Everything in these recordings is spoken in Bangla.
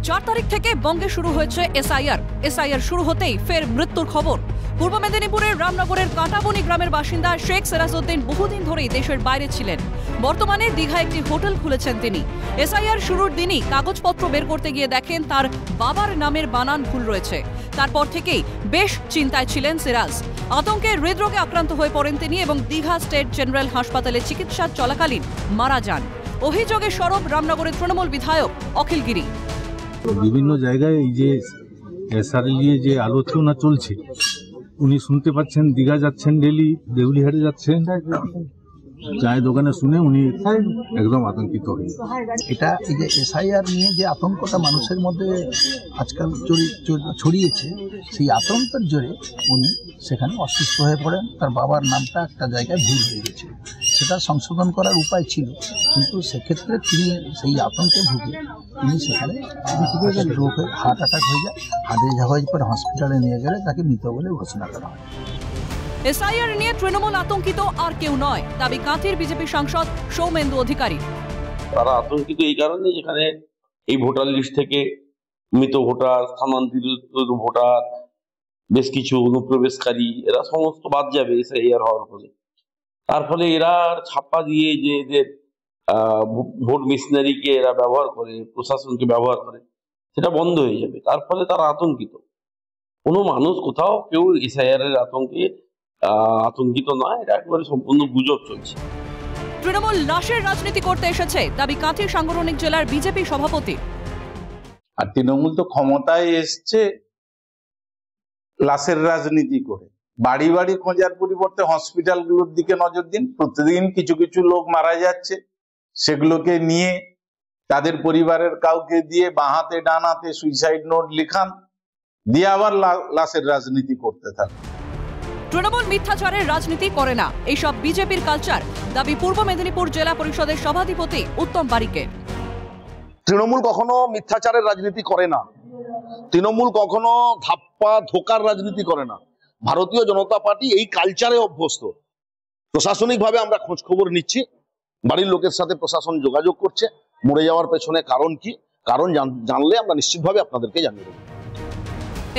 4 তারিখ থেকে বঙ্গে শুরু হয়েছে এসআইআর শুরু হতেই ফের মৃত্যুর খবর। পূর্ব মেদিনীপুরের রামনগরের কাঁটাবনি গ্রামের বাসিন্দা শেখ সিরাজউদ্দিন বহুদিন ধরেই দেশের বাইরে ছিলেন। বর্তমানে দীঘায় একটি হোটেল খুলেছেন তিনি। এসআইআর শুরুর দিনই কাগজপত্র বের করতে গিয়ে দেখেন তার বাবার নামের বানান ভুল রয়েছে। তারপর থেকেই বেশ চিন্তায় ছিলেন সিরাজ। আতঙ্কে হৃদরোগে আক্রান্ত হয়ে পড়েন তিনি এবং দীঘা স্টেট জেনারেল হাসপাতালে চিকিৎসা চলাকালীন মারা যান। অভিযোগে সরব রামনগরের তৃণমূল বিধায়ক অখিল গিরি। বিভিন্ন জায়গায় এই যে এসআইআর নিয়ে যে আলোচনা চলছে, উনি শুনতে পাচ্ছেন দীঘা যাচ্ছেন, ডেলি দেউলিহাটে যাচ্ছেন, চায়ের দোকানে শুনে উনি একদম আতঙ্কিত হয়ে। এটা এই যে এসআইআর নিয়ে যে আতঙ্কটা মানুষের মধ্যে আজকাল ছড়িয়েছে, সেই আতঙ্কের জোরে উনি সেখানে অসুস্থ হয়ে পড়েন। তার বাবার নামটা একটা জায়গায় ভুল হয়ে গেছে, সেটা সংশোধন করার উপায় ছিল, কিন্তু সেক্ষেত্রে তিনি সেই আতঙ্কে ভুগে তিনি সেখানে রোগ হয়ে হার্ট অ্যাটাক হয়ে যায়। হার্টে হয়ে পরে হসপিটালে নিয়ে গেলে তাকে মৃত বলে ঘোষণা করা হয়। এসআইআর নিয়ে তৃণমূল আতঙ্কিত আর কেউ নয়, দাবি কাঁথির বিজেপি সাংসদ সৌমেন্দু অধিকারী। তারা আতঙ্কিত এই কারণে, যেখানে এই ভোটার লিস্ট থেকে মৃত ভোটার, স্থানান্তরিত ভোটার, বেশ কিছু অনুপ্রবেশকারী, এরা সমস্ত বাদ যাবে এসআইআর হওয়ার ফলে। তার ফলে এরা ছাপ্পা দিয়ে যে এদের ভোট মিশনারিকে এরা ব্যবহার করে, প্রশাসনকে ব্যবহার করে, সেটা বন্ধ হয়ে যাবে। তার ফলে তারা আতঙ্কিত। কোনো মানুষ কোথাও কেউ এসআইআর এর আতঙ্কিত নয়, এটা একেবারে সম্পূর্ণ গুজব চলছে। তৃণমূল লাশের রাজনীতি করতে এসেছে, দাবি কাঁথির সাংগঠনিক জেলার বিজেপি সভাপতি। আর তৃণমূল তো ক্ষমতায় এসছে লাশের রাজনীতি করে। বাড়ি বাড়ি খোঁজার পরিবর্তে হসপিটালগুলোর দিকে নজর দিন। প্রতিদিন কিছু কিছু লোক মারা যাচ্ছে, সেগুলোকে নিয়ে তাদের পরিবারের কাউকে দিয়ে বাঁ হাতে ডান হাতে সুইসাইড নোট লিখান, দিয়ে আবার লাশের রাজনীতি করতে থাকে। তৃণমূল মিথ্যাচারের রাজনীতি করে না, এইসব বিজেপির কালচার, দাবি পূর্ব মেদিনীপুর জেলা পরিষদের সভাধিপতি উত্তম বারিকের। তৃণমূল কখনো মিথ্যাচারের রাজনীতি করে না, তৃণমূল কখনো ধাপ্পা ধোকার রাজনীতি করে না। ভারতীয় জনতা পার্টি এই কালচারে অভ্যস্ত। প্রশাসনিকভাবে আমরা খোঁজ খবর নিচ্ছি, বাড়ির লোকের সাথে প্রশাসন যোগাযোগ করছে। মরে যাওয়ার পেছনে কারণ কি, কারণ জানলে আমরা নিশ্চিতভাবে আপনাদেরকে জানিয়ে দেব।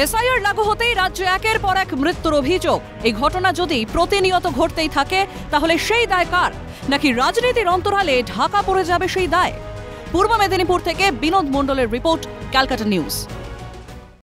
এসআইআর লাগু হতেই রাজ্যে একের পর এক মৃত্যুর অভিযোগ। এই ঘটনা যদি প্রতিনিয়ত ঘটতেই থাকে, তাহলে সেই দায় কার? নাকি রাজনীতির অন্তরালে ঢাকা পড়ে যাবে সেই দায়? পূর্ব মেদিনীপুর থেকে বিনোদ মণ্ডলের রিপোর্ট, ক্যালকাটা নিউজ।